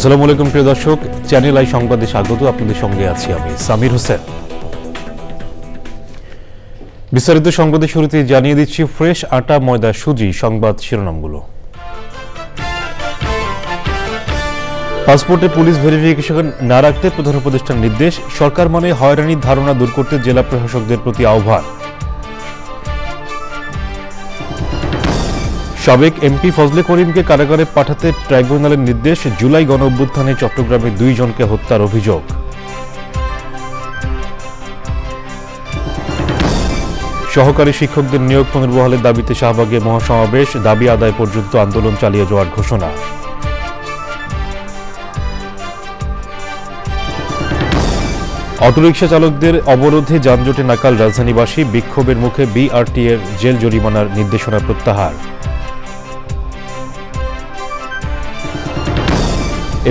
আসসালামু আলাইকুম প্রিয় দর্শক, চ্যানেল আই সংবাদে স্বাগত। আপনাদের সঙ্গে আছি আমি সামির হোসেন। বিস্তারিত সংবাদের শুরুতে জানিয়ে দিচ্ছি ফ্রেশ আটা ময়দা সুজি সংবাদ শিরোনামগুলো। পাসপোর্টে পুলিশ ভেরিফিকেশন না রাখতে প্রধান উপদেষ্টার নির্দেশ। সরকার মানে হয়রানির ধারণা দূর করতে জেলা প্রশাসকদের প্রতি আহ্বান। সাবেক এমপি ফজলে করিমকে কারাগারে পাঠাতে ট্রাইব্যুনালের নির্দেশ। জুলাই গণঅভ্যুত্থানে চট্টগ্রামে 2 জনকে হত্যার অভিযোগ। সহকারী শিক্ষকদের নিয়োগ পুনর্বহালের দাবিতে শাহবাগে মহাসমাবেশ। দাবি আদায় পর্যন্ত আন্দোলন চালিয়ে যাওয়ার ঘোষণা। অটোরিকশা চালকদের অবরোধে যানজটে নাকাল রাজধানীবাসী। বিক্ষোভের মুখে বিআরটি এর জেল জরিমানার নির্দেশনা প্রত্যাহার।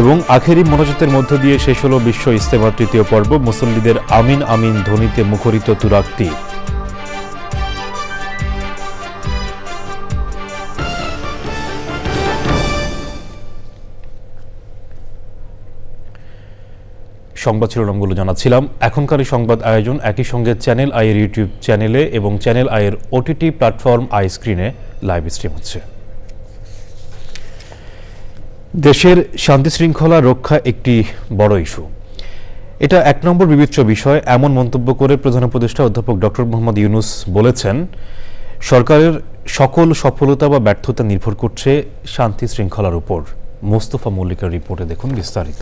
এবং আখেরি মোনাজাতের মধ্য দিয়ে শেষ হল বিশ্ব ইজতেমার 3য় পর্ব। মুসল্লিদের আমিন আমিন ধ্বনিতে মুখরিত তুরাক্তি। সংবাদ শিরোনামগুলো জানাচ্ছিলাম। এখনকার সংবাদ আয়োজন একই সঙ্গে চ্যানেল আই এর ইউটিউব চ্যানেলে এবং চ্যানেল আই এর ওটিটি প্ল্যাটফর্ম আই স্ক্রিনে লাইভ স্ট্রিম হচ্ছে। দেশের শান্তি শৃঙ্খলা রক্ষা একটি বড় ইস্যু, এটা 1 নম্বর বিবেচ্য বিষয়, এমন মন্তব্য করে প্রধান উপদেষ্টা অধ্যাপক ডক্টর মোহাম্মদ ইউনূস বলেছেন, সরকারের সকল সফলতা বা ব্যর্থতা নির্ভর করছে শান্তি শৃঙ্খলার উপর। মোস্তফা মল্লিকের রিপোর্টে দেখুন বিস্তারিত।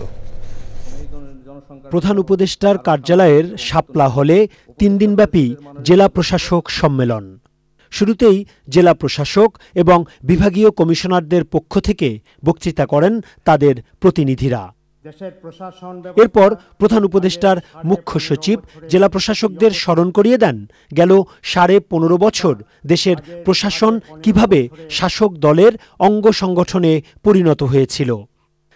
প্রধান উপদেষ্টার কার্যালয়ের শাপলা হলে 3 দিনব্যাপী জেলা প্রশাসক সম্মেলন। শুরুতেই জেলা প্রশাসক এবং বিভাগীয় কমিশনারদের পক্ষ থেকে বক্তৃতা করেন তাদের প্রতিনিধিরা। এরপর প্রধান উপদেষ্টার মুখ্য সচিব জেলা প্রশাসকদের স্মরণ করিয়ে দেন গেল 15.5 বছর দেশের প্রশাসন কিভাবে শাসক দলের অঙ্গ সংগঠনে পরিণত হয়েছিল।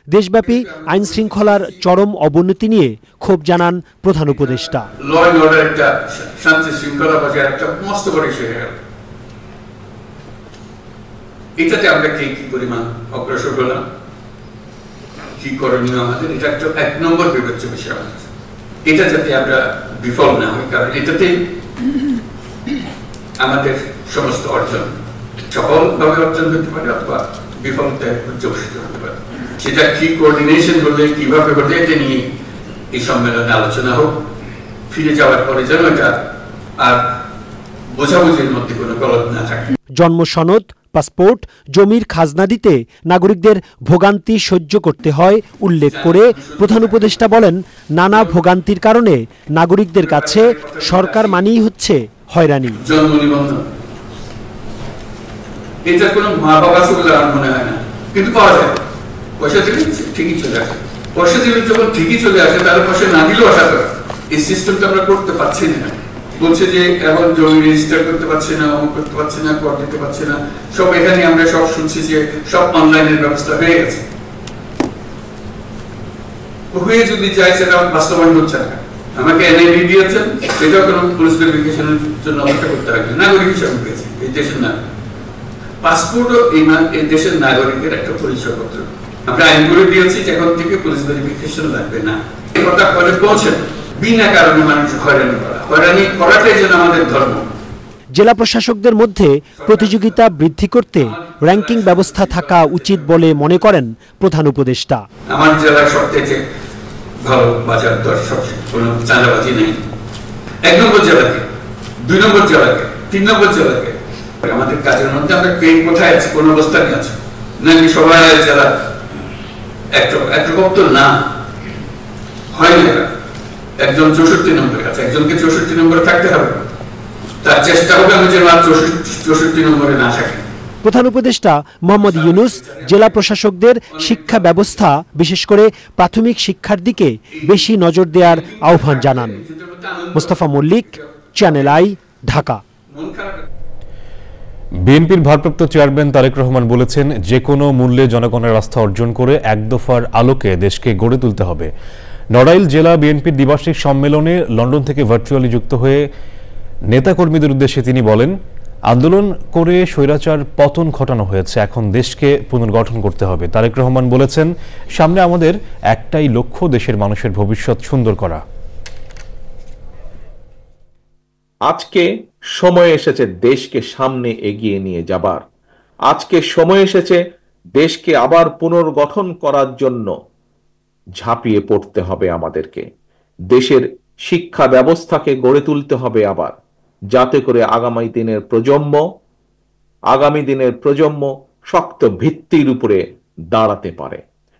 দেশব্যাপী আইন শৃঙ্খলার চরম অবনতি নিয়ে ক্ষোভ জানান প্রধান উপদেষ্টা। এটাতে আমরা কি পরিমাণ অগ্রসর হলাম, কি করণীয় আমাদের, এটা একটা 1 নম্বর বিবেচ্য বিষয়। এটা যাতে আমরা বিফল না হই, কারণ এটাতে আমাদের সমস্ত অর্জন সফলভাবে অর্জন হতে পারে অথবা বিফলতায় পর্যবসিত হতে পারে। সেটা কি কোঅর্ডিনেশন হলে, কিভাবে হলে, এটা নিয়ে এই সম্মেলনে আলোচনা হোক। ফিরে যাওয়ার পরে যেন এটা আর বোঝাবুঝির মধ্যে কোনো গলদ না থাকে। জন্ম সনদ, পাসপোর্ট, জমির খাজনা দিতে নাগরিকদের ভোগান্তি সহ্য করতে হয় উল্লেখ করে প্রধান উপদেষ্টা বলেন, নানা ভোগান্তির কারণে নাগরিকদের কাছে সরকার মানেই হচ্ছে হয়রানি। জন্ম নিবন্ধন এটা কোনো মা বাবা বলে আমার মনে হয় না, কিন্তু পাওয়া যায়। পয়সা দিলে ঠিকই চলে আসে, পয়সা দিলে যখন ঠিকই চলে আসে তাহলে পয়সা না দিলেও আশা করে। এই সিস্টেমটা আমরা করতে পারছি না। বলছে যে এখন জমি রেজিস্টার করতে পারছি না, অমুক করতে পারছি না, কর দিতে পারছি না, সব এখানে আমরা সব শুনছি যে সব অনলাইনের ব্যবস্থা হয়ে গেছে। হয়ে যদি যায় সেটা বাস্তবায়ন হচ্ছে না। আমাকে এনআইডি দিয়েছেন, সেটাও কোনো পুলিশ ভেরিফিকেশনের জন্য অপেক্ষা করতে হবে। নাগরিক হিসাবে পেয়েছি, এই দেশের নাগরিক। পাসপোর্টও এই দেশের নাগরিকের একটা পরিচয়পত্র। আমরা আইন করে দিয়েছি যে এখন থেকে পুলিশ ভেরিফিকেশন লাগবে না। এই কথা করে পৌঁছেন বিনা কারণে মানুষ হয়রানি করা, হয়রানি করাটাই যেন আমাদের ধর্ম। জেলা প্রশাসকদের মধ্যে প্রতিযোগিতা বৃদ্ধি করতে র্যাঙ্কিং ব্যবস্থা থাকা উচিত বলে মনে করেন প্রধান উপদেষ্টা। আমার জেলার সবথেকে ভালো বাজার দর, সবচেয়ে কোনো চাঁদাবাজি নেই। 1 নম্বর জেলাকে, 2 নম্বর জেলাকে, 3 নম্বর জেলাকে আমাদের কাজের মধ্যে আমরা কে কোথায় আছে, কোন অবস্থানে আছে, নাকি সবাই জেলা একরকম তো না, হয় না। একজন 64 নম্বরে আছে, একজনকে 64 নম্বরে থাকতে হবে। তার চেষ্টা হবে আমি যেন 64 নম্বরে না থাকি। প্রধান উপদেষ্টা মোহাম্মদ ইউনূস জেলা প্রশাসকদের শিক্ষা ব্যবস্থা বিশেষ করে প্রাথমিক শিক্ষার দিকে বেশি নজর দেওয়ার আহ্বান জানান। Mostafa Mallik, channel I, Dhaka. বিএনপির ভারপ্রাপ্ত চেয়ারম্যান তারেক রহমান বলেছেন, যে কোনো মূল্যে জনগণের আস্থা অর্জন করে এক দফার আলোকে দেশকে গড়ে তুলতে হবে। নড়াইল জেলা বিএনপির দ্বিবার্ষিক সম্মেলনে লন্ডন থেকে ভার্চুয়ালি যুক্ত হয়ে নেতাকর্মীদের উদ্দেশ্যে তিনি বলেন, আন্দোলন করে স্বৈরাচার পতন ঘটানো হয়েছে, এখন দেশকে পুনর্গঠন করতে হবে। তারেক রহমান বলেছেন, সামনে আমাদের একটাই লক্ষ্য, দেশের মানুষের ভবিষ্যৎ সুন্দর করা। আজকে সময় এসেছে দেশকে সামনে এগিয়ে নিয়ে যাবার। আজকে সময় এসেছে দেশকে আবার পুনর্গঠন করার জন্য ঝাঁপিয়ে পড়তে হবে আমাদেরকে। দেশের শিক্ষা ব্যবস্থাকে গড়ে তুলতে হবে আবার, যাতে করে আগামী দিনের প্রজন্ম শক্ত ভিত্তির উপরে দাঁড়াতে পারে।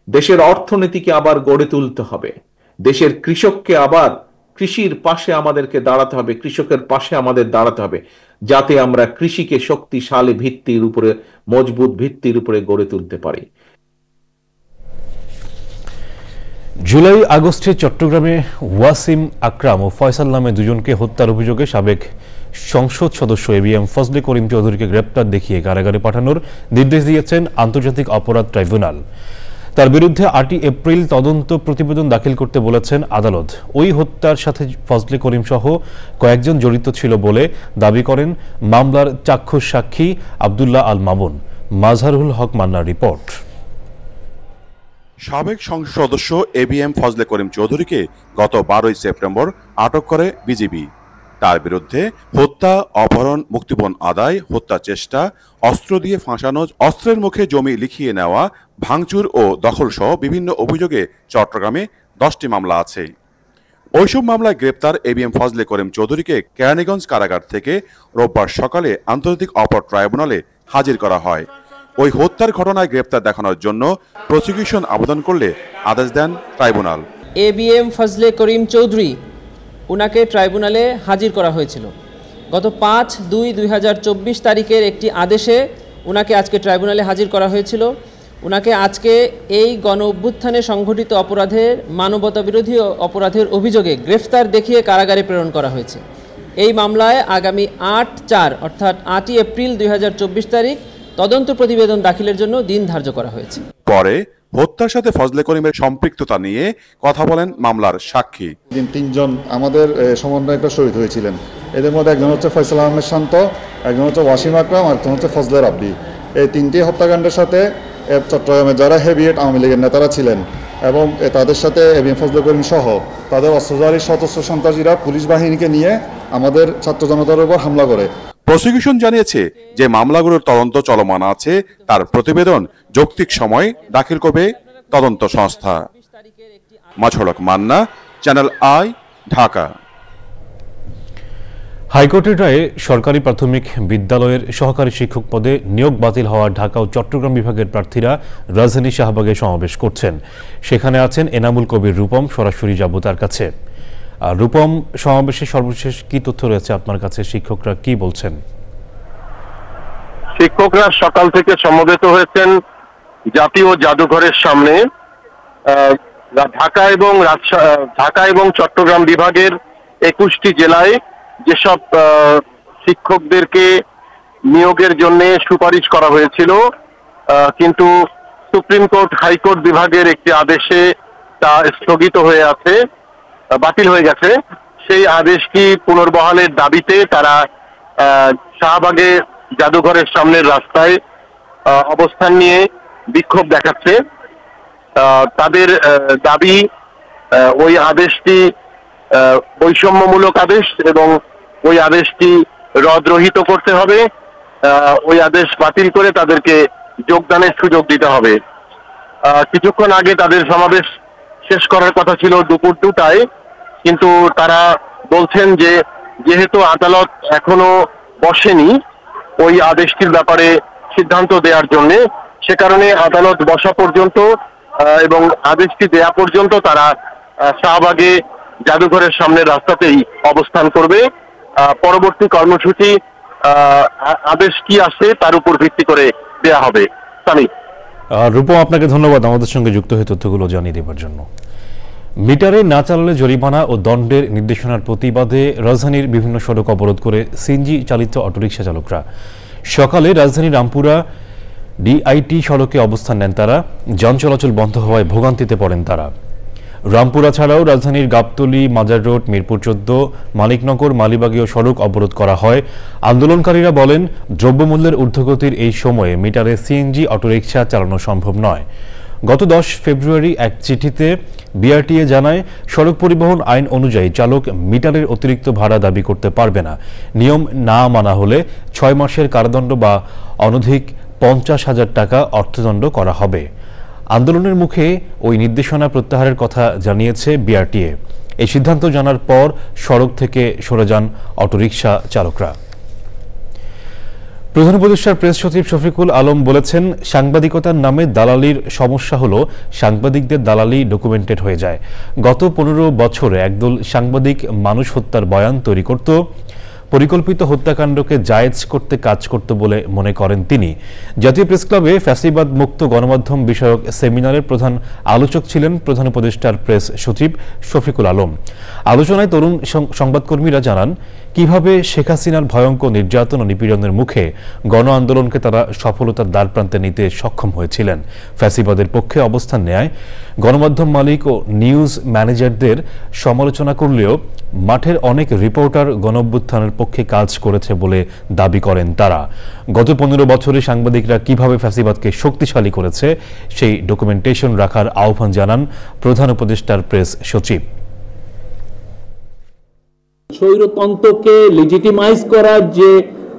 দেশের অর্থনীতিকে আবার গড়ে তুলতে হবে। দেশের কৃষককে আবার কৃষির পাশে আমাদেরকে দাঁড়াতে হবে, কৃষকের পাশে আমাদের দাঁড়াতে হবে, যাতে আমরা কৃষিকে শক্তিশালী ভিত্তির উপরে, মজবুত ভিত্তির উপরে গড়ে তুলতে পারি। জুলাই আগস্টে চট্টগ্রামে ওয়াসিম আকরাম ও ফয়সাল নামে দুজনকে হত্যার অভিযোগে সাবেক সংসদ সদস্য এবিএম ফজলে করিম চৌধুরীকে গ্রেপ্তার দেখিয়ে কারাগারে পাঠানোর নির্দেশ দিয়েছেন আন্তর্জাতিক অপরাধ ট্রাইব্যুনাল। তার বিরুদ্ধে 8 এপ্রিল তদন্ত প্রতিবেদন দাখিল করতে বলেছেন আদালত। ওই হত্যার সাথে ফজলে করিম সহ কয়েকজন জড়িত ছিল বলে দাবি করেন মামলার চাক্ষুষ সাক্ষী আব্দুল্লাহ আল মামুন। মাজহারুল হক মান্নার রিপোর্ট। সাবেক সংসদ সদস্য এবিএম ফজলে করিম চৌধুরীকে গত 12 সেপ্টেম্বর আটক করে বিজিবি। তার বিরুদ্ধে হত্যা, অপহরণ, মুক্তিপণ আদায়, হত্যা চেষ্টা, অস্ত্র দিয়ে ফাঁসানো, অস্ত্রের মুখে জমি লিখিয়ে নেওয়া, ভাঙচুর ও দখল সহ বিভিন্ন অভিযোগে চট্টগ্রামে 10টি মামলা আছে। ওইসব মামলায় গ্রেপ্তার এবিএম ফজলে করিম চৌধুরীকে কেরানীগঞ্জ কারাগার থেকে রোববার সকালে আন্তর্জাতিক অপরাধ ট্রাইব্যুনালে হাজির করা হয়। ওই হত্যার ঘটনায় গ্রেপ্তার দেখানোর জন্য প্রসিকিউশন আবেদন করলে আদেশ দেন ট্রাইব্যুনাল। এবিএম ফজলে করিম চৌধুরী উনাকে ট্রাইব্যুনালে হাজির করা হয়েছিল। গত 5/2/2024 তারিখের একটি আদেশে উনাকে আজকে ট্রাইব্যুনালে হাজির করা হয়েছিল। উনাকে আজকে এই গণ অভ্যুত্থানে সংঘটিত অপরাধের, মানবতা বিরোধী অপরাধের অভিযোগে গ্রেফতার দেখিয়ে কারাগারে প্রেরণ করা হয়েছে। এই মামলায় আগামী 8/4 অর্থাৎ 8 এপ্রিল 2024 তারিখ তদন্ত প্রতিবেদন দাখিলের জন্য দিন ধার্য করা হয়েছে। পরে হত্যার সাথে ফজলে করিমের সম্পৃক্ততা নিয়ে কথা বলেন মামলার সাক্ষী। 3জন আমাদের সমন্বয়করা শহীদ হয়েছিলেন। এদের মধ্যে একজন হচ্ছে ফয়সাল আহমেদ শান্ত, একজন হচ্ছে ওয়াসিম আকরাম, আর একজন হচ্ছে ফজলে রাব্বি। এই 3টি হত্যাকাণ্ডের সাথে চট্টগ্রামে যারা হেভিয়েট আওয়ামী লীগের নেতারা ছিলেন এবং তাদের সাথে এবিএম ফজলে করিম সহ তাদের অস্ত্রধারী সশস্ত্র সন্ত্রাসীরা পুলিশ বাহিনীকে নিয়ে আমাদের ছাত্র জনতার উপর হামলা করে। প্রসিকিউশন জানিয়েছে যে মামলাগুলোর তদন্ত চলমান আছে, তার প্রতিবেদন যৌক্তিক সময় দাখিল করবে তদন্ত সংস্থা। মাজহারুল হক মান্না, চ্যানেল আই, ঢাকা। হাইকোর্টের রায়ে সরকারি প্রাথমিক বিদ্যালয়ের সহকারী শিক্ষক পদে নিয়োগ বাতিল হওয়া ঢাকা ও চট্টগ্রাম বিভাগের প্রার্থীরা রাজধানী শাহবাগে সমাবেশ করছেন। সেখানে আছেন এনামুল কবির রূপম। সরাসরি যাব তার কাছে। রূপম, সমাবেশে সর্বশেষ কি তথ্য রয়েছে আপনার কাছে? শিক্ষকরা কি বলছেন? শিক্ষকরা সকাল থেকে সমবেত হয়েছেন জাতীয় জাদুঘরের সামনে। ঢাকা এবং চট্টগ্রাম বিভাগের 21টি জেলায় যেসব শিক্ষকদেরকে নিয়োগের জন্য সুপারিশ করা হয়েছিল, কিন্তু সুপ্রিম কোর্ট, হাইকোর্ট বিভাগের একটি আদেশে তা স্থগিত হয়ে আছে, বাতিল হয়ে গেছে। সেই আদেশটি পুনর্বহালের দাবিতে তারা শাহবাগে জাদুঘরের সামনের রাস্তায় অবস্থান নিয়ে বিক্ষোভ দেখাচ্ছে। তাদের দাবি ওই আদেশটি বৈষম্যমূলক আদেশ এবং ওই আদেশটি রদরহিত করতে হবে। ওই আদেশ বাতিল করে তাদেরকে যোগদানের সুযোগ দিতে হবে। কিছুক্ষণ আগে তাদের সমাবেশ শেষ করার কথা ছিল দুপুর 2টায়, কিন্তু তারা বলছেন যে যেহেতু আদালত এখনো বসেনি ওই আদেশটির ব্যাপারে সিদ্ধান্ত দেওয়ার জন্য, সে কারণে আদালত বসা পর্যন্ত এবং আদেশটি দেয়া পর্যন্ত তারা শাহবাগে জাদুঘরের সামনের রাস্তাতেই অবস্থান করবে পরবর্তী কর্মসূচি আদেশ কি আসে তার উপর ভিত্তি করে দেয়া হবে। সামি, রূপম, আপনাকে ধন্যবাদ আমাদের সঙ্গে যুক্ত হয়ে তথ্যগুলো জানিয়ে দেওয়ার জন্য। মিটারে না চালালে জরিমানা ও দণ্ডের নির্দেশনার প্রতিবাদে রাজধানীর বিভিন্ন সড়ক অবরোধ করে সিএনজি চালিত অটোরিকশা চালকরা। সকালে রাজধানীর রামপুরা ডিআইটি সড়কে অবস্থান নেন তারা। যান চলাচল বন্ধ হওয়ায় ভোগান্তিতে পড়েন তারা। রামপুরা ছাড়াও রাজধানীর গাবতলী, মাজার রোড, মিরপুর 14, মানিকনগর, মালিবাগীয় সড়ক অবরোধ করা হয়। আন্দোলনকারীরা বলেন, দ্রব্যমূল্যের ঊর্ধ্বগতির এই সময়ে মিটারে সিএনজি অটোরিকশা চালানো সম্ভব নয়। গত 10 ফেব্রুয়ারি এক চিঠিতে বিআরটিএ জানায়, সড়ক পরিবহন আইন অনুযায়ী চালক মিটারের অতিরিক্ত ভাড়া দাবি করতে পারবে না। নিয়ম না মানা হলে 6 মাসের কারাদণ্ড বা অনধিক 50,000 টাকা অর্থদণ্ড করা হবে। আন্দোলনের মুখে ওই নির্দেশনা প্রত্যাহারের কথা জানিয়েছে বিআরটিএ। এই সিদ্ধান্ত জানার পর সড়ক থেকে সরে যান অটোরিকশা চালকরা। প্রধান উপদেষ্টার প্রেস সচিব শফিকুল আলম বলেছেন, সাংবাদিকতার নামে দালালির সমস্যা হলো সাংবাদিকদের দালালি ডকুমেন্টেড হয়ে যায়। গত 15 বছরে একদল সাংবাদিক মানুষ হত্যার বয়ান তৈরি করত, পরিকল্পিত হত্যাকাণ্ডকে জায়েজ করতে কাজ করত বলে মনে করেন তিনি। জাতীয় প্রেসক্লাবে ফ্যাসিবাদ মুক্ত গণমাধ্যম বিষয়ক সেমিনারের প্রধান আলোচক ছিলেন প্রধান উপদেষ্টার প্রেস সচিব শফিকুল আলম। আলোচনায় তরুণ সংবাদকর্মীরা জানান, কিভাবে শেখ হাসিনার ভয়ঙ্কর নির্যাতন ও নিপীড়নের মুখে গণ আন্দোলনকে তারা সফলতার দ্বারপ্রান্তে নিতে সক্ষম হয়েছিলেন। ফ্যাসিবাদের পক্ষে অবস্থান নেয় গণমাধ্যম মালিক ও নিউজ ম্যানেজারদের সমালোচনা করলেও মাঠের অনেক রিপোর্টার গণঅভ্যুত্থানের পক্ষে কাজ করেছে বলে দাবি করেন তারা। গত 15 বছরে সাংবাদিকরা কিভাবে ফ্যাসিবাদকে শক্তিশালী করেছে সেই ডকুমেন্টেশন রাখার আহ্বান জানান প্রধান উপদেষ্টার প্রেস সচিব। স্বৈরতন্ত্রকে লেজিটিমাইজ করার যে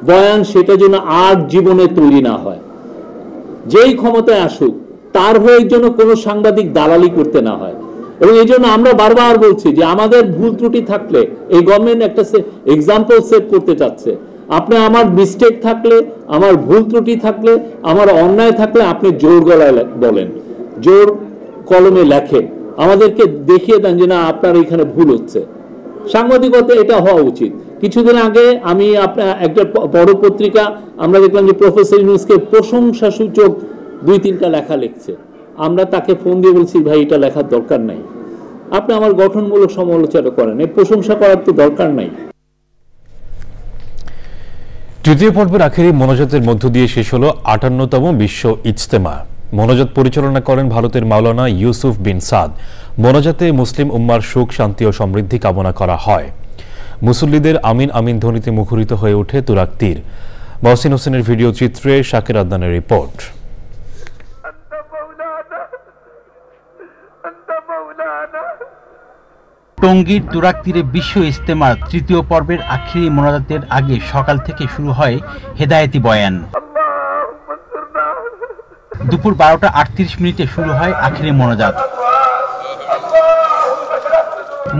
বয়ান, সেটা যেন আর জীবনে তৈরি না হয়। যেই ক্ষমতায় আসুক তার হয়ে যেন কোনো সাংবাদিক দালালি করতে না হয়। এবং এই জন্য আমরা বারবার বলছি যে আমাদের ভুল ত্রুটি থাকলে, এই গভর্নমেন্ট একটা এক্সাম্পল সেট করতে চাচ্ছে। আপনি আমার মিস্টেক থাকলে, আমার ভুল ত্রুটি থাকলে, আমার অন্যায় থাকলে আপনি জোর গলায় বলেন, জোর কলমে লেখেন, আমাদেরকে দেখিয়ে দেন যে না আপনার এখানে ভুল হচ্ছে। সাংবাদিকতা এটা হওয়া উচিত। কিছুদিন আগে আমি একটা বড় পত্রিকা আমরা দেখলাম যে প্রফেসর ইউনূসকে প্রশংসা সূচক 2-3টা লেখা লিখছে। আমরা তাকে ফোন দিয়ে বলছি, ভাই এটা লেখার দরকার নাই, আপনি আমার গঠনমূলক সমালোচনা করেন, এই প্রশংসা করার তো দরকার নাই। তৃতীয় পর্বের আখেরি মোনাজাতের মধ্য দিয়ে শেষ হলো 58তম বিশ্ব ইজতেমা। মোনাজাত পরিচালনা করেন ভারতের মাওলানা ইউসুফ বিন সাদ। মোনাজাতে মুসলিম উম্মার সুখ, শান্তি ও সমৃদ্ধি কামনা করা হয়। মুসল্লিদের আমিন আমিন ধ্বনিতে মুখরিত হয়ে ওঠে তুরাগ তীর। মহসিন হোসেনের ভিডিও চিত্রে শাকির আদনানের রিপোর্ট। টঙ্গীর তুরাগ তীরে বিশ্ব ইজতেমার তৃতীয় পর্বের আখেরি মোনাজাতের আগে সকাল থেকে শুরু হয় হেদায়েতি বয়ান। দুপুর 12টা 38 মিনিটে শুরু হয় আখেরি মোনাজাত।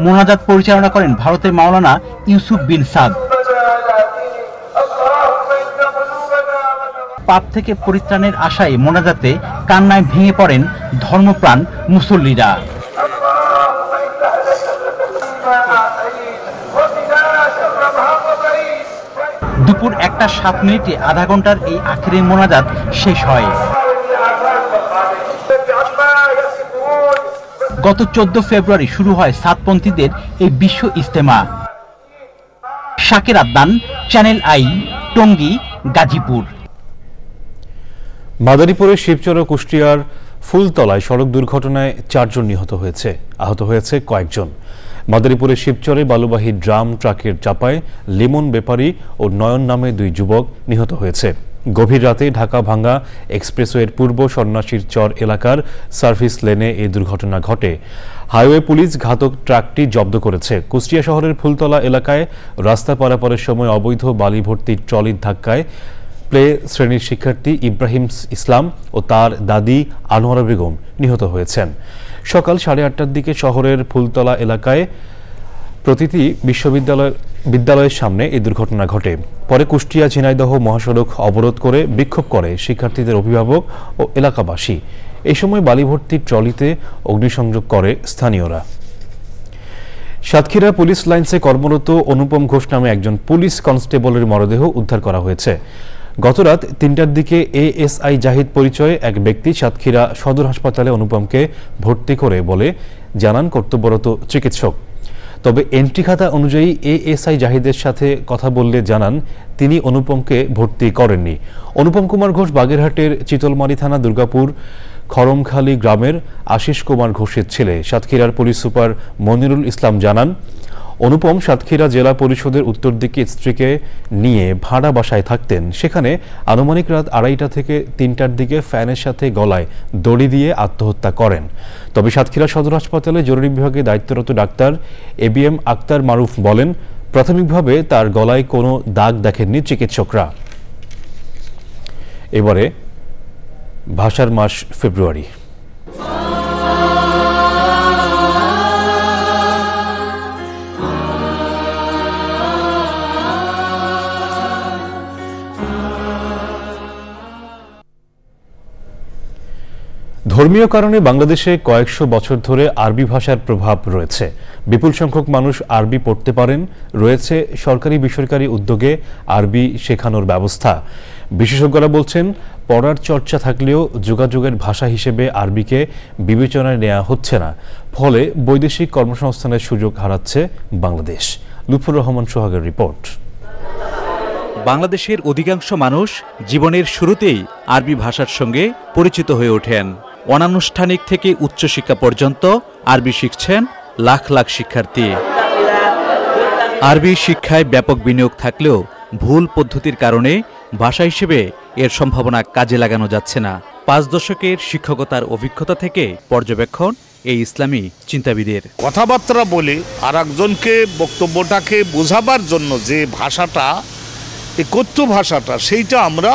মোনাজাত পরিচালনা করেন ভারতের মাওলানা ইউসুফ বিন সাদ। পাপ থেকে পরিত্রাণের আশায় মোনাজাতে কান্নায় ভেঙে পড়েন ধর্মপ্রাণ মুসল্লিরা। দুপুর 1টা 7 মিনিটে আধা ঘন্টার এই আখেরি মোনাজাত শেষ হয়। গত 14 ফেব্রুয়ারি শুরু হয় সাতপন্থীদের এই বিশ্ব ইজতেমা। Shakir Adnan, Channel I, Tongi, Gazipur. মাদারীপুরের শিবচর ও কুষ্টিয়ার ফুলতলায় সড়ক দুর্ঘটনায় 4 জন নিহত হয়েছে, আহত হয়েছে কয়েকজন। মাদারীপুরের শিবচরে বালুবাহী ড্রাম ট্রাকের চাপায় লিমন বেপারী ও নয়ন নামে 2 যুবক নিহত হয়েছে। গভীর রাতে ঢাকা ভাঙ্গা এক্সপ্রেসওয়ের পূর্ব সন্ন্যাসীর চর এলাকার সার্ভিস লেনে এই দুর্ঘটনা ঘটে। হাইওয়ে পুলিশ ঘাতক ট্রাকটি জব্দ করেছে। কুষ্টিয়া শহরের ফুলতলা এলাকায় রাস্তা পারাপারের সময় অবৈধ বালি ভর্তি ট্রলির ধাক্কায় প্লে শ্রেণীর শিক্ষার্থী ইব্রাহিম ইসলাম ও তার দাদি আনোয়ারা বেগম নিহত হয়েছেন। সকাল 8:30টার দিকে শহরের ফুলতলা এলাকায় প্রতিটি বিদ্যালয়ের সামনে এই দুর্ঘটনা ঘটে। পরে কুষ্টিয়া ঝিনাইদহ মহাসড়ক অবরোধ করে বিক্ষোভ করে শিক্ষার্থীদের অভিভাবক ও এলাকাবাসী। এই সময় বালি ভর্তি ট্রলিতে অগ্নিসংযোগ করে স্থানীয়রা। সাতক্ষীরা পুলিশ লাইন্সে কর্মরত অনুপম ঘোষ নামে একজন পুলিশ কনস্টেবলের মরদেহ উদ্ধার করা হয়েছে। গতরাত ৩টার দিকে এএসআই জাহিদ পরিচয়ে এক ব্যক্তি সাতক্ষীরা সদর হাসপাতালে অনুপমকে ভর্তি করে বলে জানান কর্তব্যরত চিকিৎসক। তবে এন্ট্রি খাতা অনুযায়ী এএসআই জাহিদের সাথে কথা বললে জানান তিনি অনুপমকে ভর্তি করেননি। অনুপম কুমার ঘোষ বাগেরহাটের চিতলমারি থানা দুর্গাপুর খরমখালী গ্রামের আশিস কুমার ঘোষের ছেলে। সাতক্ষীরার পুলিশ সুপার মনিরুল ইসলাম জানান, অনুপম সাতক্ষীরা জেলা পরিষদের উত্তর দিকে স্ত্রীকে নিয়ে ভাড়া বাসায় থাকতেন। সেখানে আনুমানিক রাত ২:৩০ থেকে ৩টার দিকে ফ্যানের সাথে গলায় দড়ি দিয়ে আত্মহত্যা করেন। তবে সাতক্ষীরা সদর হাসপাতালে জরুরি বিভাগে দায়িত্বরত ডাক্তার এবিএম আক্তার মারুফ বলেন, প্রাথমিকভাবে তার গলায় কোনো দাগ দেখেননি চিকিৎসকরা। এবারে ভাষার মাস ফেব্রুয়ারি। ধর্মীয় কারণে বাংলাদেশে কয়েকশো বছর ধরে আরবি ভাষার প্রভাব রয়েছে। বিপুল সংখ্যক মানুষ আরবি পড়তে পারেন। রয়েছে সরকারি বেসরকারি উদ্যোগে আরবি শেখানোর ব্যবস্থা। বিশেষজ্ঞরা বলছেন, পড়ার চর্চা থাকলেও যোগাযোগের ভাষা হিসেবে আরবিকে বিবেচনায় নেওয়া হচ্ছে না। ফলে বৈদেশিক কর্মসংস্থানের সুযোগ হারাচ্ছে বাংলাদেশ। লুৎফুর রহমান সোহাগের রিপোর্ট। বাংলাদেশের অধিকাংশ মানুষ জীবনের শুরুতেই আরবি ভাষার সঙ্গে পরিচিত হয়ে ওঠেন। অনানুষ্ঠানিক থেকে উচ্চশিক্ষা পর্যন্ত আরবি শিখছেন লাখ লাখ শিক্ষার্থী। আরবি শিক্ষায় ব্যাপক বিনিয়োগ থাকলেও ভুল পদ্ধতির কারণে ভাষা হিসেবে এর সম্ভাবনা কাজে লাগানো যাচ্ছে না। ৫ দশকের শিক্ষকতার অভিজ্ঞতা থেকে পর্যবেক্ষণ এই ইসলামী চিন্তাবিদের। কথাবার্তা বলে আর একজনকে বক্তব্যটাকে বোঝাবার জন্য যে ভাষাটা, এই কথ্য ভাষাটা, সেইটা আমরা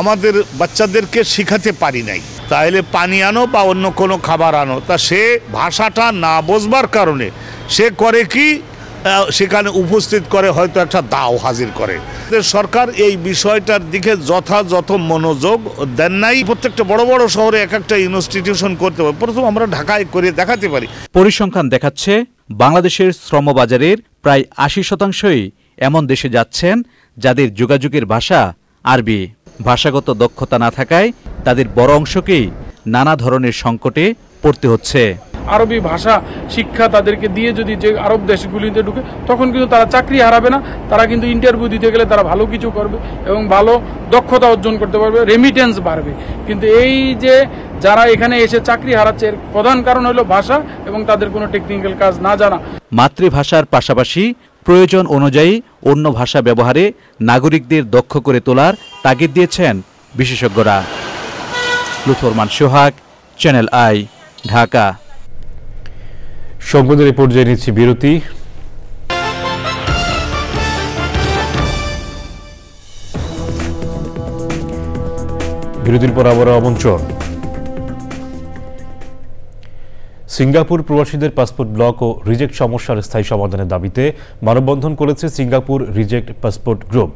আমাদের বাচ্চাদেরকে শেখাতে পারি নাই। তাহলে পানি আনো বা অন্য কোনো খাবার আনো, তা সে ভাষাটা না বোঝবার কারণে সে করে কি, সেখানে উপস্থিত করে হয়তো একটা দাও হাজির করে। সরকার এই বিষয়টার দিকে যথাযথ মনোযোগ দেন নাই। প্রত্যেকটা বড় বড় শহরে এক একটা ইনস্টিটিউশন করতে হবে। প্রথম আমরা ঢাকায় করে দেখাতে পারি। পরিসংখ্যান দেখাচ্ছে বাংলাদেশের শ্রমবাজারের প্রায় ৮০% এমন দেশে যাচ্ছেন যাদের যোগাযোগের ভাষা আরবি। ভাষাগত দক্ষতা না থাকায় তাদের বড় অংশকেই নানা ধরনের সংকটে পড়তে হচ্ছে। আরবি ভাষা শিক্ষা তাদেরকে দিয়ে যদি যে আরব দেশগুলিতে ঢুকে, তখন কিন্তু তারা চাকরি হারাবে না। তারা কিন্তু ইন্টারভিউ দিতে গেলে তারা ভালো কিছু করবে এবং ভালো দক্ষতা অর্জন করতে পারবে, রেমিটেন্স বাড়বে। কিন্তু এই যে যারা এখানে এসে চাকরি হারাচ্ছে, এর প্রধান কারণ হলো ভাষা এবং তাদের কোনো টেকনিক্যাল কাজ না জানা। মাতৃভাষার পাশাপাশি প্রয়োজন অনুযায়ী অন্য ভাষা ব্যবহারে নাগরিকদের দক্ষ করে তোলার তাগিদ দিয়েছেন বিশেষজ্ঞরা। লুৎফুর রহমান সোহাগ, চ্যানেল আই, ঢাকা। সংবাদের এই পর্যায়ে নিচ্ছি বিরতি। বিরতির পর আবার আমন্ত্রণ। সিঙ্গাপুর প্রবাসীদের পাসপোর্ট ব্লক ও রিজেক্ট সমস্যার স্থায়ী সমাধানের দাবিতে মানববন্ধন করেছে সিঙ্গাপুর রিজেক্ট পাসপোর্ট গ্রুপ।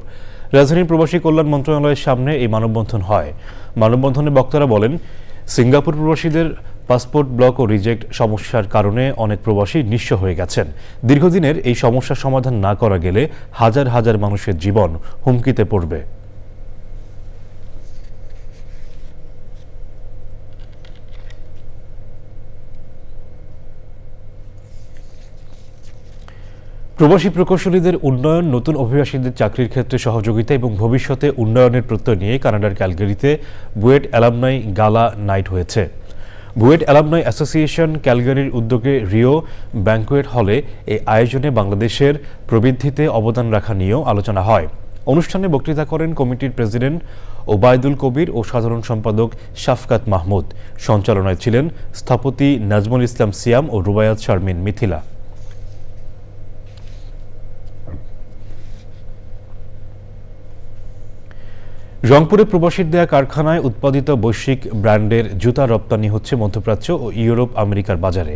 রাজধানীর প্রবাসী কল্যাণ মন্ত্রণালয়ের সামনে এই মানববন্ধন হয়। মানববন্ধনে বক্তারা বলেন, সিঙ্গাপুর প্রবাসীদের পাসপোর্ট ব্লক ও রিজেক্ট সমস্যার কারণে অনেক প্রবাসী নিঃস্ব হয়ে গেছেন। দীর্ঘদিনের এই সমস্যার সমাধান না করা গেলে হাজার হাজার মানুষের জীবন হুমকিতে পড়বে। প্রবাসী প্রকৌশলীদের উন্নয়ন, নতুন অভিবাসীদের চাকরির ক্ষেত্রে সহযোগিতা এবং ভবিষ্যতে উন্নয়নের প্রত্যয় নিয়ে কানাডার ক্যালগারিতে বুয়েট অ্যালামনাই গালা নাইট হয়েছে। বুয়েট অ্যালামনাই অ্যাসোসিয়েশন ক্যালগারির উদ্যোগে রিও ব্যাংকুয়েট হলে এই আয়োজনে বাংলাদেশের প্রবৃদ্ধিতে অবদান রাখা নিয়েও আলোচনা হয়। অনুষ্ঠানে বক্তৃতা করেন কমিটির প্রেসিডেন্ট ওবায়দুল কবির ও সাধারণ সম্পাদক শাফকাত মাহমুদ। সঞ্চালনায় ছিলেন স্থপতি নাজমুল ইসলাম সিয়াম ও রুবায়াত শারমিন মিথিলা। রংপুরে প্রবাসীর দেয়া কারখানায় উৎপাদিত বৈশ্বিক ব্র্যান্ডের জুতা রপ্তানি হচ্ছে মধ্যপ্রাচ্য ও ইউরোপ আমেরিকার বাজারে।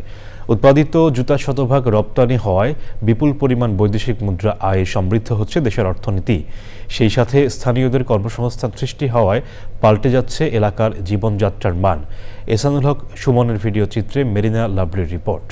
উৎপাদিত জুতা শতভাগ রপ্তানি হওয়ায় বিপুল পরিমাণ বৈদেশিক মুদ্রা আয়ে সমৃদ্ধ হচ্ছে দেশের অর্থনীতি। সেই সাথে স্থানীয়দের কর্মসংস্থান সৃষ্টি হওয়ায় পাল্টে যাচ্ছে এলাকার জীবনযাত্রার মান। এহসানুল হক সুমনের ভিডিও চিত্রে মেরিনা লাভলির রিপোর্ট।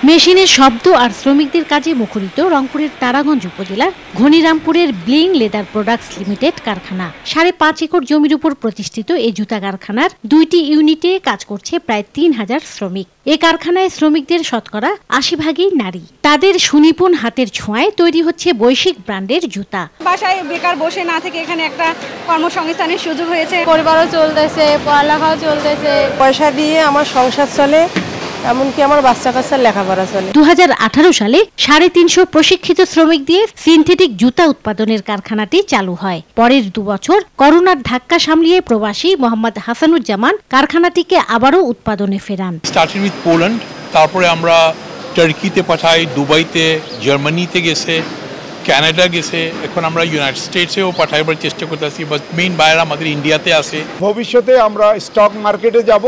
মেশিনের শব্দ আর শ্রমিকদের কাজে মুখরিত রংপুরের তারাগঞ্জ উপজেলার ঘনিরামপুরের ব্লিং লেদার প্রোডাক্টস লিমিটেড কারখানা। 5.5 একর জমির উপর প্রতিষ্ঠিত এই জুতা কারখানার 2টি ইউনিটে কাজ করছে প্রায় 3000 শ্রমিক। এ কারখানায় শ্রমিকদের শতকরা 80% নারী। তাদের সুনিপুণ হাতের ছোঁয়ায় তৈরি হচ্ছে বৈশ্বিক ব্র্যান্ডের জুতা। বাসায় বেকার বসে না থেকে এখানে একটা কর্মসংস্থানের সুযোগ হয়েছে, পরিবারও চলতেছে, পড়ালেখাও চলতেছে, পয়সা দিয়ে আমার সংসার চলে, এমনকি আমার বাচ্চা কাচ্চার লেখাপড়া চলে। 2018 সালে 350 প্রশিক্ষিত শ্রমিক দিয়ে সিনথেটিক জুতা উৎপাদনের কারখানাটি চালু হয়। পরের 2 বছর করোনার ধাক্কা সামলিয়ে প্রবাসী মোহাম্মদ হাসানুজ্জামান কারখানাটিকে আবারও উৎপাদনে ফেরান। স্টার্টেড উইথ পোল্যান্ড, তারপরে আমরা টার্কিতে পাঠাই, দুবাইতে, জার্মানিতে গেছে, কানাডা গেছে, এখন আমরা ইউনাইটেড স্টেটসেও পাঠাইবার চেষ্টা করতেছি। বাট মেইন বায়ার আমাদের ইন্ডিয়াতে আছে। ভবিষ্যতে আমরা স্টক মার্কেটে যাব,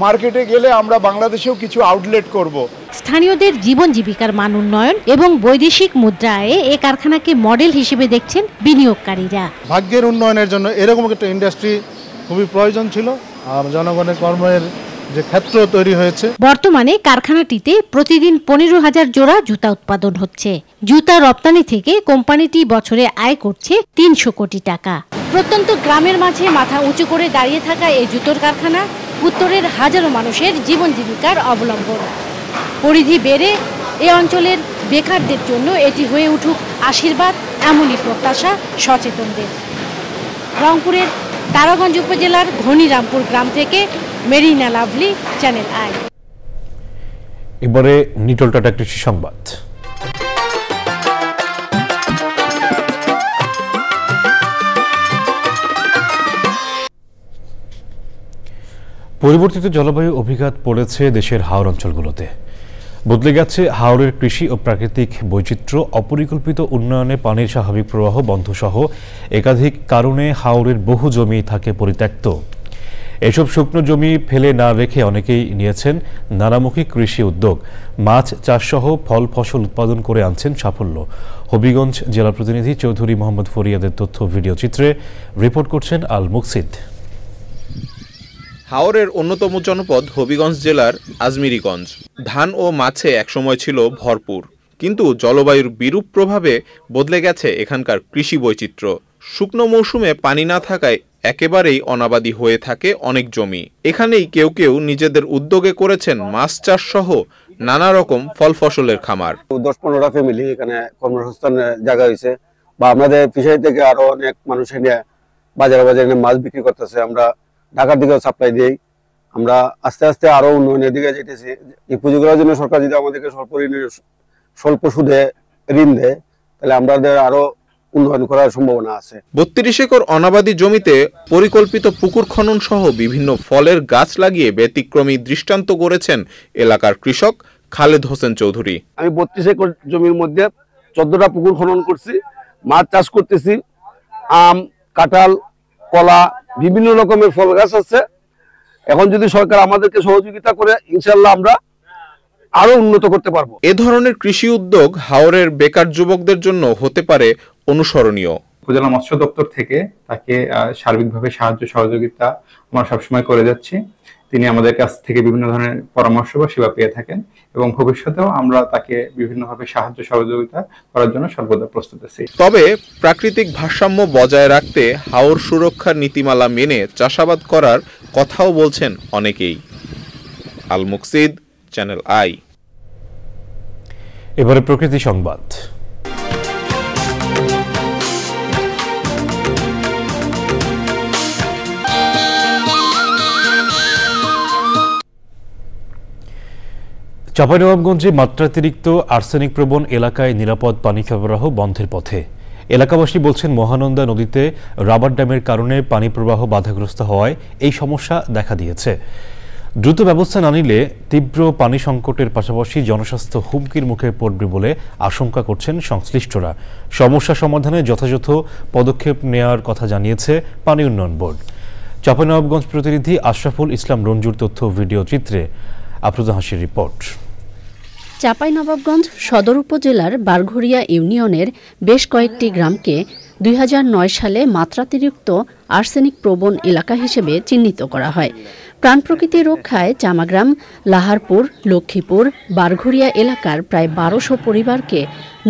মার্কেটে গেলে আমরা বাংলাদেশেও কিছু আউটলেট করব। স্থানীয়দের জীবন জীবিকার মান উন্নয়ন এবং বৈদেশিক মুদ্রায় এই কারখানাকে মডেল হিসেবে দেখছেন বিনিয়োগকারীরা। ভাগ্যের উন্নয়নের জন্য এরকম একটা ইন্ডাস্ট্রি খুবই প্রয়োজন ছিল, আর জনগণের কর্মের যে ক্ষেত্র তৈরি হয়েছে। বর্তমানে কারখানাটিতে প্রতিদিন 15,000 জোড়া জুতা উৎপাদন হচ্ছে। জুতা রপ্তানি থেকে কোম্পানিটি বছরে আয় করছে 300 কোটি টাকা। প্রত্যন্ত গ্রামের মাঝে মাথা উঁচু করে দাঁড়িয়ে থাকা এই জুতোর কারখানা উত্তরের হাজারো মানুষের জীবন জীবিকার অবলম্বন। পরিধি বেড়ে এ অঞ্চলের বেকারদের জন্য এটি হয়ে উঠুক আশীর্বাদ, এমনই প্রত্যাশা সচেতনদের। রংপুরের তারাগঞ্জ উপজেলার ঘনিরামপুর গ্রাম থেকে মেরিনা লাভলি, চ্যানেল আই। এবারে নিটল টাটা কৃষি সংবাদ। পরিবর্তিত জলবায়ু অভিঘাত পড়েছে দেশের হাওর অঞ্চলগুলোতে। বদলে গেছে হাওরের কৃষি ও প্রাকৃতিক বৈচিত্র্য। অপরিকল্পিত উন্নয়নে পানির স্বাভাবিক প্রবাহ বন্ধ সহ একাধিক কারণে হাওরের বহু জমি থাকে পরিত্যক্ত। এসব শুকনো জমি ফেলে না রেখে অনেকেই নিয়েছেন নানামুখী কৃষি উদ্যোগ। মাছ চাষসহ ফল ফসল উৎপাদন করে আনছেন সাফল্য। হবিগঞ্জ জেলা প্রতিনিধি চৌধুরী মোহাম্মদ ফরিয়াদের তথ্য ভিডিও চিত্রে রিপোর্ট করছেন আল মুকসিদ। হাওরের অন্যতম জনপদ হবিগঞ্জ জেলার আজমিরিগঞ্জ। ধান ও মাছে একসময় ছিল ভরপুর, কিন্তু জলবায়ুর বিরূপ প্রভাবে বদলে গেছে এখানকার কৃষি বৈচিত্র্য। শুকনো মৌসুমে পানি না থাকায় একেবারেই অনাবাদি হয়ে থাকে অনেক জমি। এখানেই কেউ কেউ নিজেদের উদ্যোগে করেছেন মাছ চাষ সহ নানা রকম ফল ফসলের খামার। 10-15টা ফ্যামিলি এখানে কর্মসংস্থানের জায়গা হয়েছে, বা আমাদের ফিশারি থেকে আরো অনেক মানুষ এনে বাজারে মাছ বিক্রি করতেছে। আমরা ঢাকার দিকেও সাপ্লাই দিই। আমরা আস্তে আস্তে আরো উন্নয়নের দিকে যেতেছি। এই পুঁজিগুলোর জন্য সরকার যদি আমাদেরকে স্বল্প সুদে ঋণ দেয়, তাহলে আমাদের আরো উন্নয়ন করার সম্ভাবনা আছে। 32 একর অনাবাদি জমিতে পরিকল্পিত পুকুর খনন সহ বিভিন্ন ফলের গাছ লাগিয়ে ব্যতিক্রমী দৃষ্টান্ত গড়েছেন এলাকার কৃষক খালেদ হোসেন চৌধুরী। আমি 32 একর জমির মধ্যে 14টা পুকুর খনন করছি, মাছ চাষ করতেছি, আম, কাঁঠাল, কলা, বিভিন্ন রকমের ফল গাছ আছে। এখন যদি সরকার আমাদেরকে সহযোগিতা করে, ইনশাআল্লাহ আমরা আরো উন্নত করতে পারবো। এ ধরনের কৃষি উদ্যোগ হাওরের বেকার যুবকদের জন্য হতে পারে অনুসরণীয়। উপজেলা মৎস্য দপ্তর থেকে তাকে সার্বিকভাবে সাহায্য সহযোগিতা আমরা সবসময় করে যাচ্ছি। তিনি আমাদের কাছ থেকে বিভিন্ন ধরনের পরামর্শ বা সেবা পেয়ে থাকেন, এবং ভবিষ্যতেও আমরা তাকে বিভিন্নভাবে সাহায্য সহযোগিতা করার জন্য সর্বদা প্রস্তুত আছি। তবে প্রাকৃতিক ভারসাম্য বজায় রাখতে হাওর সুরক্ষার নীতিমালা মেনে চাষাবাদ করার কথাও বলছেন অনেকেই। আল মুকসিদ, চ্যানেল আই। এবারে প্রকৃতি সংবাদ। চাঁপাইনবাবগঞ্জে মাত্রাতিরিক্ত আর্সেনিক প্রবণ এলাকায় নিরাপদ পানি সরবরাহ বন্ধের পথে। এলাকাবাসী বলছেন মহানন্দা নদীতে রাবার ড্যামের কারণে পানি প্রবাহ বাধাগ্রস্ত হওয়ায় এই সমস্যা দেখা দিয়েছে। দ্রুত ব্যবস্থা না নিলে তীব্র পানি সংকটের পাশাপাশি জনস্বাস্থ্য হুমকির মুখে পড়বে বলে আশঙ্কা করছেন সংশ্লিষ্টরা। সমস্যা সমাধানে যথাযথ পদক্ষেপ নেওয়ার কথা জানিয়েছে পানি উন্নয়ন বোর্ড। চাঁপাইনবাবগঞ্জ প্রতিনিধি আশরাফুল ইসলাম রঞ্জুর তথ্য ভিডিও চিত্রে আফরোজা হাসির রিপোর্ট। চাঁপাইনবাবগঞ্জ সদর উপজেলার বারঘড়িয়া ইউনিয়নের বেশ কয়েকটি গ্রামকে 2009 সালে মাত্রাতিরিক্ত আর্সেনিক প্রবণ এলাকা হিসেবে চিহ্নিত করা হয়। প্রাণ প্রকৃতি রক্ষায় চামাগ্রাম, লাহারপুর, লক্ষ্মীপুর, বারঘড়িয়া এলাকার প্রায় 1200 পরিবারকে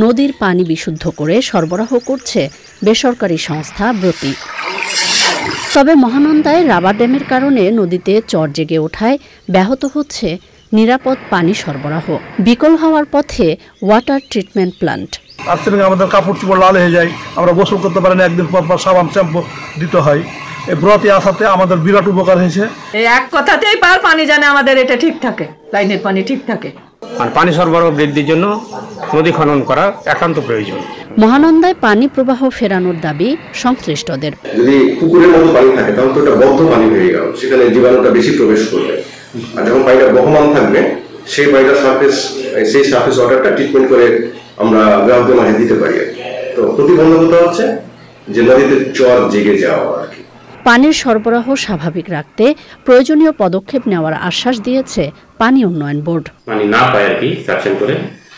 নদীর পানি বিশুদ্ধ করে সরবরাহ করছে বেসরকারি সংস্থা ব্রতি। তবে মহানন্দায় রাবার ড্যামের কারণে নদীতে চর জেগে ওঠায় ব্যাহত হচ্ছে নিরাপদ পানি সরবরাহ। বিকল হওয়ার পথে ওয়াটার ট্রিটমেন্ট প্ল্যান্ট। আমাদের কাপড় চোপড় লাল হয়ে যায়, আমরা গোসল করতে পারি না, একদিন পর পর সাবান শ্যাম্পু দিতে হয়। এই ব্রতে আসাতে আমাদের বিরাট উপকার হয়েছে। এই এক কথাতেই পানি জানে আমাদের এটা ঠিক থাকে, লাইনের পানি ঠিক থাকে। আর পানি সরবরাহ বৃদ্ধির জন্য নদী খনন করা একান্ত প্রয়োজন। মহানন্দায় পানি প্রবাহ ফেরানোর দাবি সংশ্লিষ্টদের। যদি পুকুরের মতো পানি থাকে তাহলে তো এটা বদ্ধ পানি হয়ে গেল, সেখানে জীবাণুটা বেশি প্রবেশ করবে। আর যখন পানিটা বহমান থাকবে সেই পানিটা সেই সারফেস ওয়াটারটা ট্রিটমেন্ট করে আমরা গ্রাহকদের মাঝে দিতে পারি। তো প্রতিবন্ধকতা হচ্ছে যে নদীতে চর জেগে যাওয়া আর কি। পানির সরবরাহ স্বাভাবিক রাখতে প্রয়োজনীয় পদক্ষেপ নেওয়ার আশ্বাস দিয়েছে পানি উন্নয়ন বোর্ড। পানি না পায় আর কি সাকশন করে,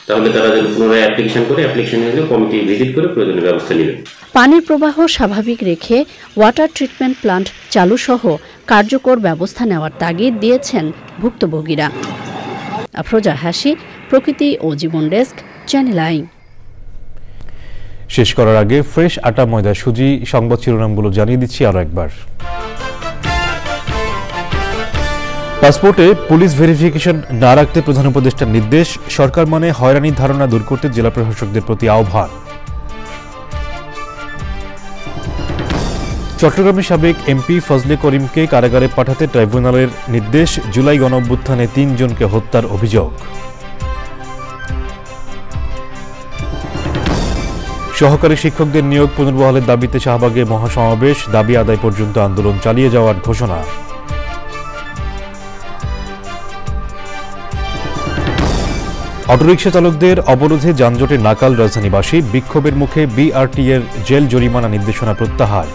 তাহলে তারা যদি পুনরায় অ্যাপ্লিকেশন হলে কমিটি ভিজিট করে প্রয়োজনীয় ব্যবস্থা নেবে। পানির প্রবাহ স্বাভাবিক রেখে ওয়াটার ট্রিটমেন্ট প্ল্যান্ট চালু সহ কার্যকর ব্যবস্থা নেওয়ার তাগিদ দিয়েছেন ভুক্তভোগীরা। আফরোজা হাসি, প্রকৃতি ও জীবন ডেস্ক, চ্যানেল আই। শেষ করার আগে ফ্রেশ আটা ময়দা সুজি সংবাদ শিরোনামগুলো জানিয়ে দিচ্ছি আরো একবার। পাসপোর্টে পুলিশ ভেরিফিকেশন না রাখতে প্রধান উপদেষ্টার নির্দেশ, সরকার মানে হয়রানির ধারণা দূর করতে জেলা প্রশাসকদের প্রতি আহ্বান। চট্টগ্রামের সাবেক এমপি ফজলে করিমকে কারাগারে পাঠাতে ট্রাইব্যুনালের নির্দেশ, জুলাই গণঅভ্যুত্থানে 3 জনকে হত্যার অভিযোগ। সহকারী শিক্ষকদের নিয়োগ পুনর্বহালের দাবিতে শাহবাগে মহাসমাবেশ, দাবি আদায় পর্যন্ত আন্দোলন চালিয়ে যাওয়ার ঘোষণা। অটোরিকশা চালকদের অবরোধে যানজটে নাকাল রাজধানীবাসী, বিক্ষোভের মুখে বিআরটি এর জেল জরিমানা নির্দেশনা প্রত্যাহার।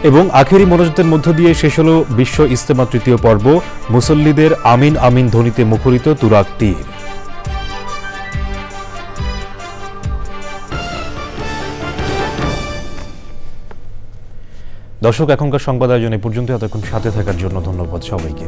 এবং আখেরি মোনাজাতের মধ্য দিয়ে শেষ হল বিশ্ব ইজতেমা তৃতীয় পর্ব, মুসল্লিদের আমিন আমিন ধ্বনিতে মুখরিত তুরাগ তীর। দর্শক, এখনকার সংবাদ আয়োজন এ পর্যন্ত। এতক্ষণ সাথে থাকার জন্য ধন্যবাদ সবাইকে।